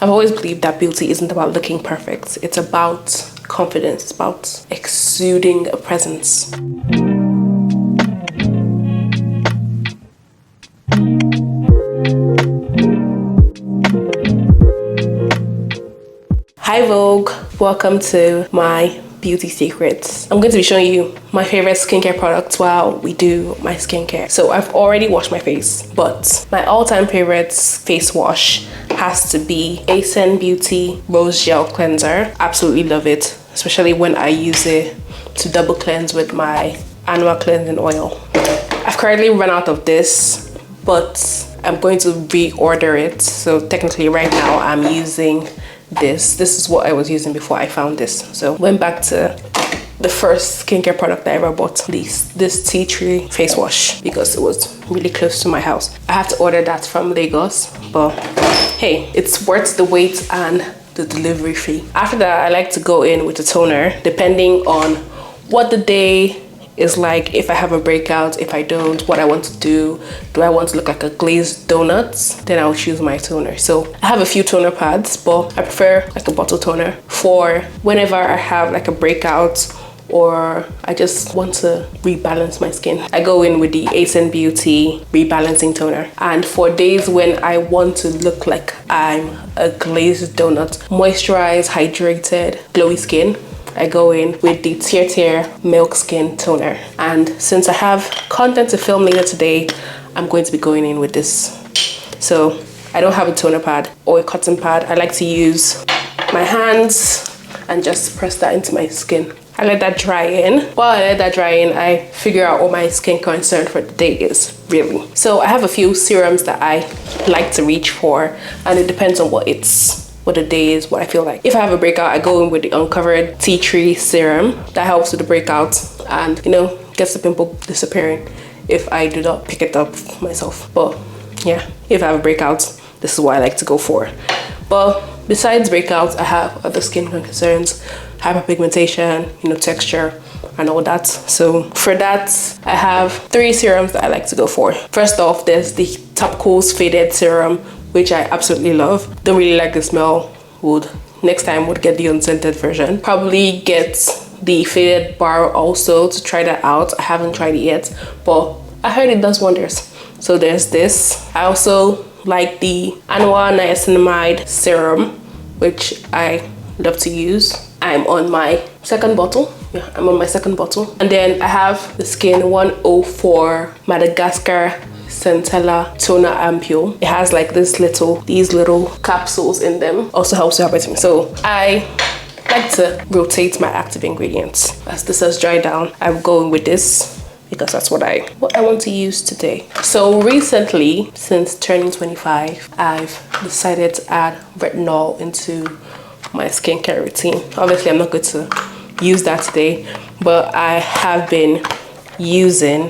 I've always believed that beauty isn't about looking perfect. It's about confidence. It's about exuding a presence. Hi Vogue, welcome to my beauty secrets. I'm going to be showing you my favorite skincare products while we do my skincare. So I've already washed my face, but my all-time favorite face wash has to be Ascend Beauty Rose Gel Cleanser. Absolutely love it, especially when I use it to double cleanse with my annual cleansing oil. I've currently run out of this, but I'm going to reorder it. So technically right now I'm using this is what I was using before I found this. So went back to the first skincare product I ever bought, this tea tree face wash, because it was really close to my house. I have to order that from Lagos, but hey, it's worth the wait and the delivery fee. After that, I like to go in with a toner depending on what the day is like. If I have a breakout, if I don't, what I want to do. Do I want to look like a glazed donut? Then I'll choose my toner. So I have a few toner pads, but I prefer like a bottle toner for whenever I have like a breakout or I just want to rebalance my skin. I go in with the Ascend Beauty rebalancing toner. And for days when I want to look like I'm a glazed donut, moisturized, hydrated, glowy skin, I go in with the Tear Milk Skin Toner. And since I have content to film later today, I'm going to be going in with this. So I don't have a toner pad or a cotton pad. I like to use my hands and just press that into my skin. I let that dry in. While I let that dry in, I figure out what my skin concern for the day is, really. So I have a few serums that I like to reach for, and it depends on what the day is, what I feel like. If I have a breakout, I go in with the Uncovered Tea Tree Serum. That helps with the breakout and, you know, gets the pimple disappearing if I do not pick it up myself. But yeah, if I have a breakout, this is what I like to go for. But besides breakouts, I have other skin concerns, hyperpigmentation, you know, texture and all that. So for that, I have 3 serums that I like to go for. First off, there's the Topicals Faded Serum, which I absolutely love. Don't really like the smell. Next time would get the unscented version. Probably get the faded bar also to try that out. I haven't tried it yet, but I heard it does wonders. So there's this. I also like the annual niacinamide serum, which I love to use. I'm on my second bottle. Yeah, I'm on my second bottle. And then I have the Skin 104 Madagascar Centella Toner Ampule. It has like these little capsules in them. Also helps with hypertension. So I like to rotate my active ingredients. As this has dried down, I'm going with this because that's what I want to use today. So recently, since turning 25, I've decided to add retinol into my skincare routine. Obviously, I'm not going to use that today, but I have been using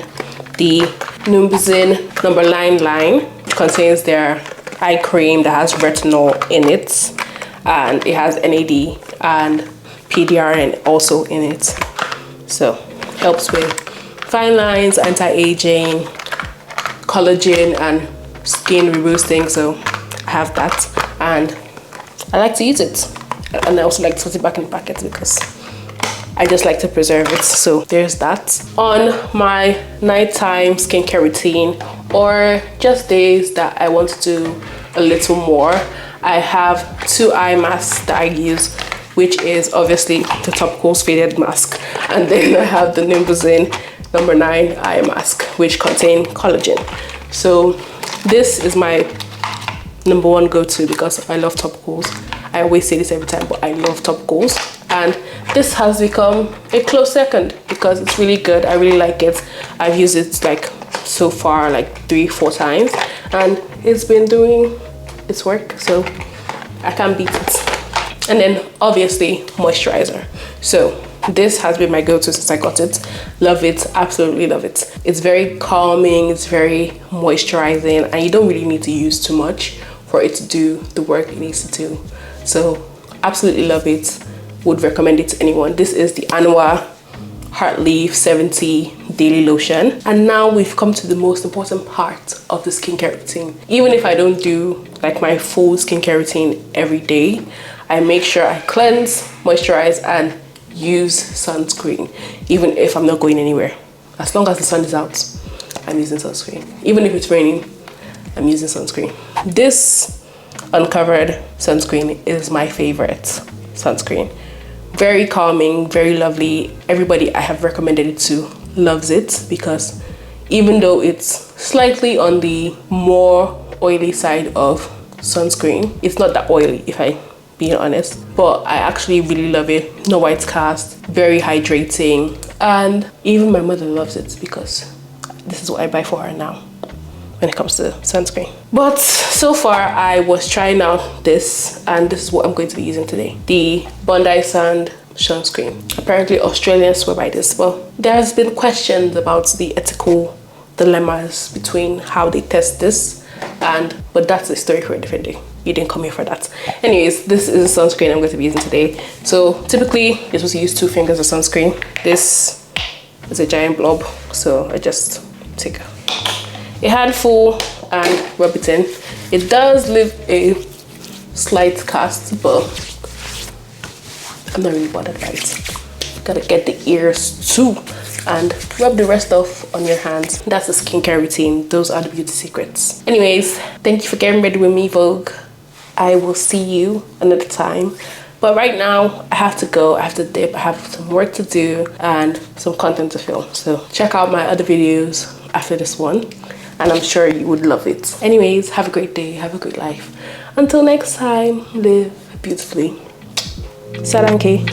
the Numbuzin number 9 line. It contains their eye cream that has retinol in it, and it has NAD and PDRN also in it. So helps with fine lines, anti-aging, collagen and skin reboosting. So I have that and I like to use it, and I also like to put it back in the packet because I just like to preserve it. So there's that. On my nighttime skincare routine, or just days that I want to do a little more, I have 2 eye masks that I use, which is obviously the Topicals Faded Mask, and then I have the Numbuzin number 9 eye mask, which contain collagen. So this is my number 1 go-to because I love topicals. I always say this every time, but I love topicals, and this has become a close second because it's really good. I really like it. I've used it like so far like 3-4 times, and it's been doing its work, so I can't beat it. And then obviously moisturizer. So this has been my go-to since I got it. Love it, absolutely love it. It's very calming, it's very moisturizing, and you don't really need to use too much for it to do the work it needs to do. So absolutely love it. Would recommend it to anyone. This is the Anua Heart Leaf 70 daily lotion. And now we've come to the most important part of the skincare routine. Even if I don't do like my full skincare routine every day, I make sure I cleanse, moisturize, and use sunscreen, even if I'm not going anywhere. As long as the sun is out, I'm using sunscreen. Even if it's raining, I'm using sunscreen. This uncovered sunscreen is my favorite sunscreen. Very calming, very lovely. Everybody I have recommended it to loves it, because even though it's slightly on the more oily side of sunscreen, it's not that oily, if I'm being honest, but I actually really love it. No white cast, very hydrating, and even my mother loves it because this is what I buy for her now when it comes to sunscreen. But so far I was trying out this, and this is what I'm going to be using today, the Bondi Sand sunscreen. Apparently Australians swear by this, but there's been questions about the ethical dilemmas between how they test this, but that's a story for a different day. You didn't come here for that. Anyways, this is the sunscreen I'm going to be using today. So typically you're supposed to use 2 fingers of sunscreen. This is a giant blob, so I just take a handful and rub it in. It does leave a slight cast, but I'm not really bothered by it. Gotta get the ears too, and rub the rest off on your hands. That's the skincare routine. Those are the beauty secrets. Anyways, thank you for getting ready with me, Vogue. I will see you another time. But right now, I have to go, I have to dip, I have some work to do and some content to film. So check out my other videos after this one, and I'm sure you would love it. Anyways, have a great day, have a great life. Until next time, live beautifully. Saranke.